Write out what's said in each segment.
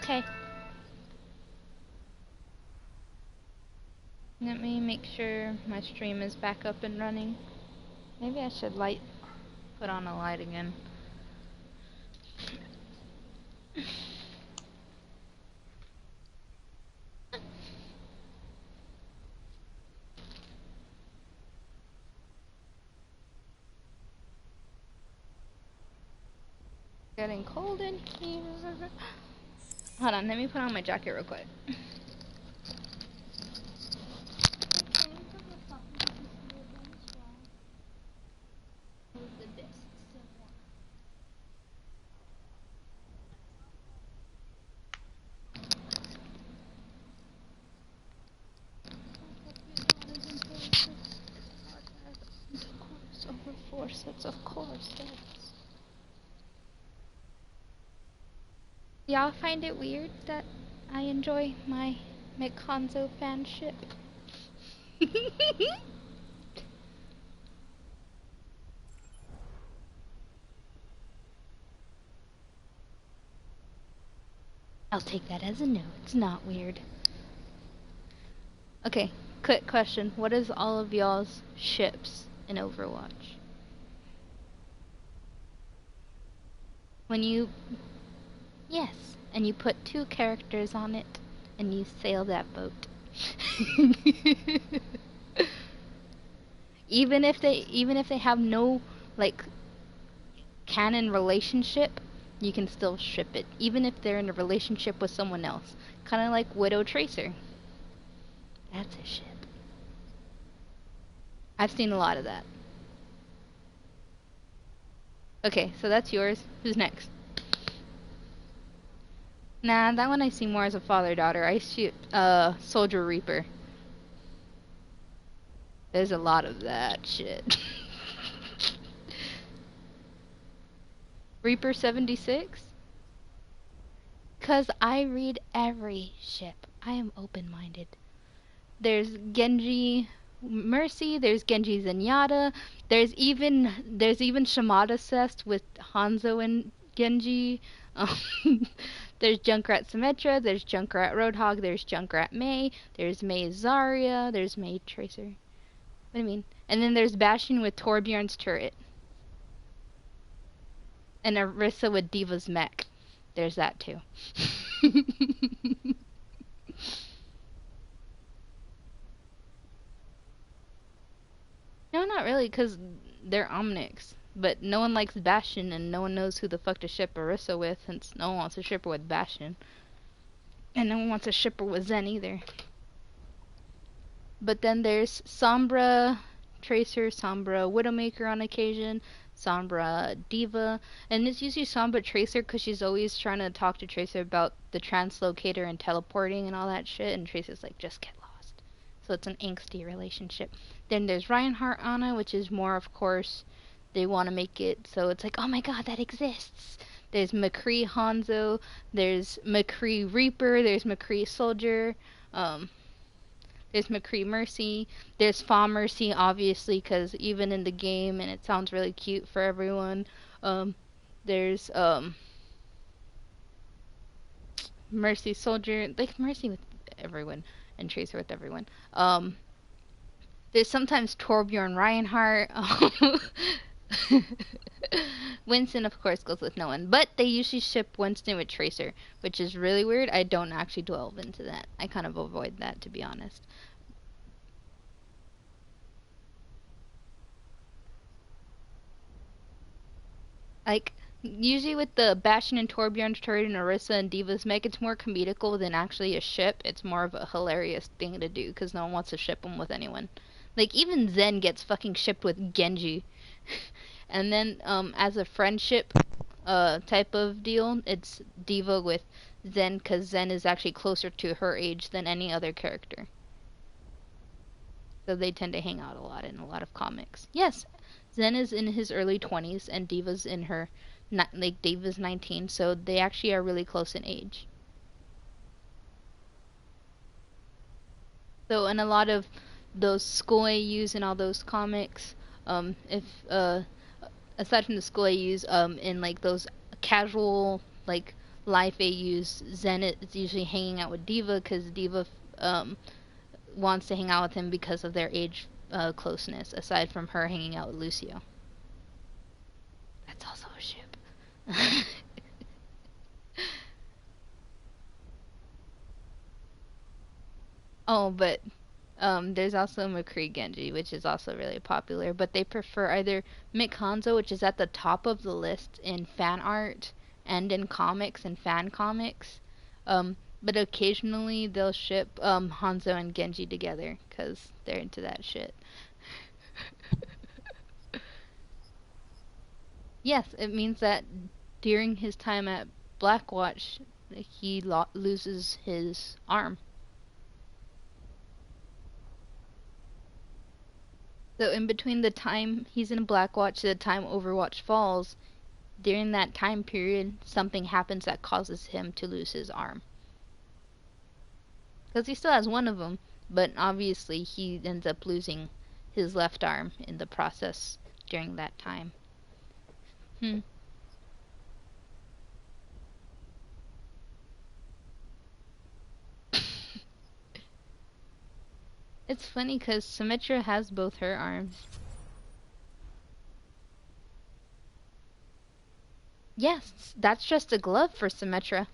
Okay. Let me make sure my stream is back up and running. Maybe I should put on a light again. Getting cold in here. Hold on, let me put on my jacket real quick. Over 4 sets of corsets. Y'all find it weird that I enjoy my McConzo fanship? I'll take that as a no. It's not weird. Okay, quick question. What is all of y'all's ships in Overwatch? When you... Yes, and you put 2 characters on it, and you sail that boat. even if they have no, like, canon relationship, you can still ship it, even if they're in a relationship with someone else. Kind of like Widow Tracer. That's a ship. I've seen a lot of that. Okay, so that's yours. Who's next? Nah, that one I see more as a father-daughter. I shoot Soldier Reaper. There's a lot of that shit. Reaper 76? Cause I read every ship. I am open-minded. There's Genji Mercy, there's Genji Zenyatta, there's even Shimada Cest with Hanzo and Genji. There's Junkrat Symmetra, there's Junkrat Roadhog, there's Junkrat Mei, there's Mei Zarya, there's Mei Tracer. What do you mean? And then there's Bastion with Torbjorn's turret. And Orisa with Diva's mech. There's that too. No, not really, because they're Omnics. But no one likes Bastion, and no one knows who the fuck to ship Orisa with, since no one wants to ship her with Bastion. And no one wants to ship her with Zen either. But then there's Sombra Tracer, Sombra Widowmaker on occasion, Sombra Diva, and it's usually Sombra Tracer because she's always trying to talk to Tracer about the translocator and teleporting and all that shit, and Tracer's like, just get lost. So it's an angsty relationship. Then there's Reinhardt Anna, which is more, of course, they want to make it so it's like, oh my god, that exists. There's McCree Hanzo, there's McCree Reaper, there's McCree Soldier, there's McCree Mercy, there's Fa Mercy, obviously, because even in the game, and it sounds really cute for everyone, there's Mercy Soldier, like Mercy with everyone, and Tracer with everyone. There's sometimes Torbjorn Reinhardt. Winston, of course, goes with no one. But they usually ship Winston with Tracer, which is really weird. I don't actually delve into that. I kind of avoid that, to be honest. Like, usually with the Bastion and Torbjorn's turret and Orisa and Diva's mech, it's more comedical than actually a ship. It's more of a hilarious thing to do, because no one wants to ship them with anyone. Like, even Zen gets fucking shipped with Genji. And then, as a friendship type of deal, it's Diva with Zen, because Zen is actually closer to her age than any other character. So they tend to hang out a lot in a lot of comics. Yes, Zen is in his early 20s, and Diva's in her, like, Diva's 19, so they actually are really close in age. So in a lot of those school AUs and all those comics, aside from the school AUs, in like those casual, like life AUs, Zenith is usually hanging out with Diva because Diva um, wants to hang out with him because of their age closeness, aside from her hanging out with Lucio. That's also a ship. Oh, but there's also McCree Genji, which is also really popular, but they prefer either Mick Hanzo, which is at the top of the list in fan art and in comics and fan comics. But occasionally they'll ship Hanzo and Genji together because they're into that shit. Yes, it means that during his time at Blackwatch, he loses his arm. So in between the time he's in Blackwatch to the time Overwatch falls, during that time period, something happens that causes him to lose his arm. Because he still has one of them, but obviously he ends up losing his left arm in the process during that time. Hmm. It's funny because Symmetra has both her arms. Yes, that's just a glove for Symmetra.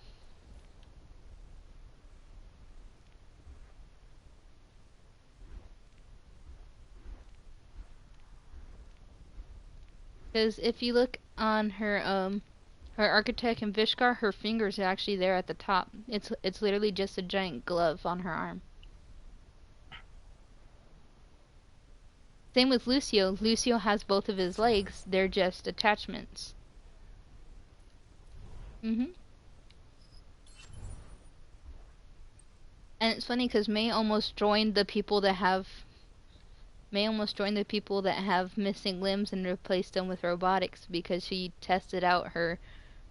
Because if you look on her Architect and Vishkar, her fingers are actually there at the top. It's literally just a giant glove on her arm. Same with Lucio. Lucio has both of his legs. They're just attachments. Mhm. And it's funny because May almost joined the people that have missing limbs and replaced them with robotics because she tested out her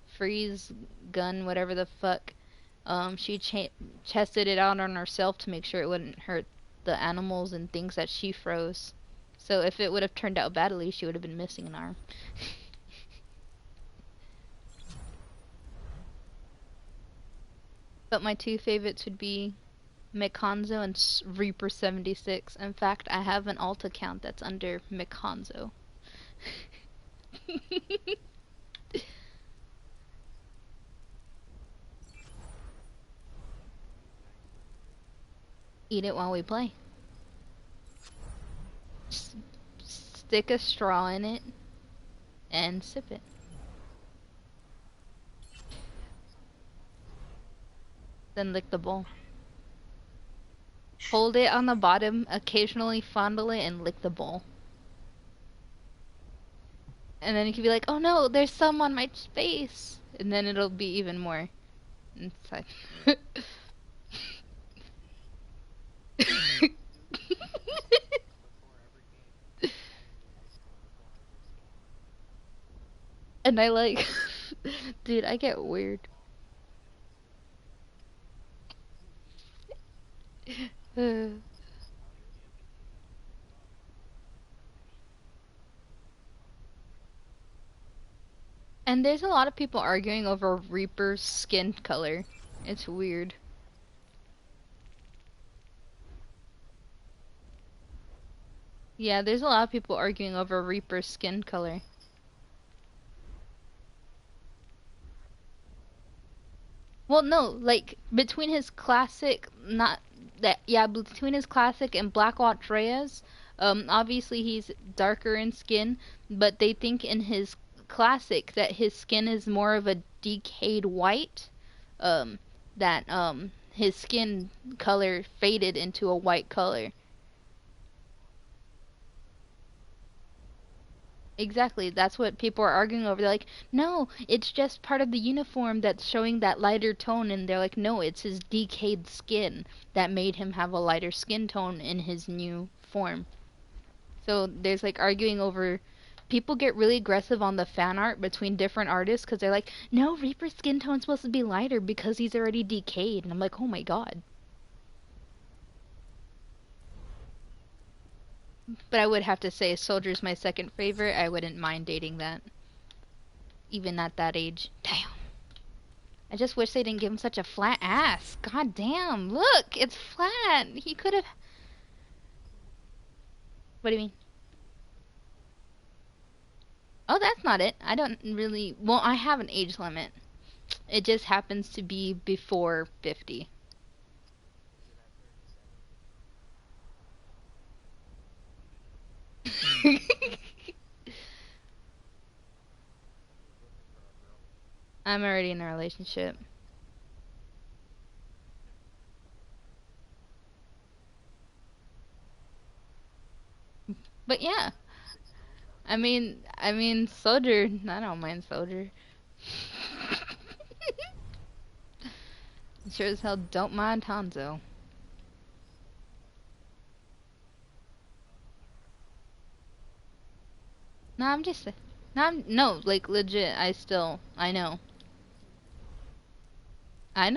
freeze gun, whatever the fuck. She tested it out on herself to make sure it wouldn't hurt the animals and things that she froze. So if it would have turned out badly, she would have been missing an arm. But my two favorites would be Mikonzo and Reaper76. In fact, I have an alt account that's under Mikonzo. Eat it while we play. Stick a straw in it and sip it. Then lick the bowl. Hold it on the bottom, occasionally fondle it, and lick the bowl. And then you can be like, oh no, there's some on my face! And then it'll be even more inside. And I like, dude, I get weird. And there's a lot of people arguing over Reaper's skin color. It's weird. Yeah, there's a lot of people arguing over Reaper's skin color. Well, no, like between his classic, not that, yeah, between his classic and Blackwatch Reyes, obviously he's darker in skin, but they think in his classic that his skin is more of a decayed white, that his skin color faded into a white color. Exactly. That's what people are arguing over. They're like, no, it's just part of the uniform that's showing that lighter tone. And they're like, no, it's his decayed skin that made him have a lighter skin tone in his new form. So there's like arguing over. People get really aggressive on the fan art between different artists because they're like, no, Reaper's skin tone's supposed to be lighter because he's already decayed. And I'm like, oh my god. But I would have to say Soldier's my second favorite. I wouldn't mind dating that. Even at that age. Damn. I just wish they didn't give him such a flat ass. God damn, look, it's flat. He could have. What do you mean? Oh, that's not it. I don't really. Well, I have an age limit. It just happens to be before 50. I'm already in a relationship. But yeah, I mean, Soldier. I don't mind Soldier. Sure as hell don't mind Hanzo. No, I'm just. No, no, like legit. I know. I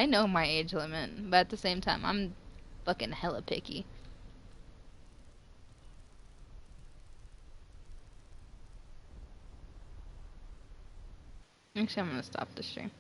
know my age limit, but at the same time, I'm fucking hella picky. Actually, I'm gonna stop the stream.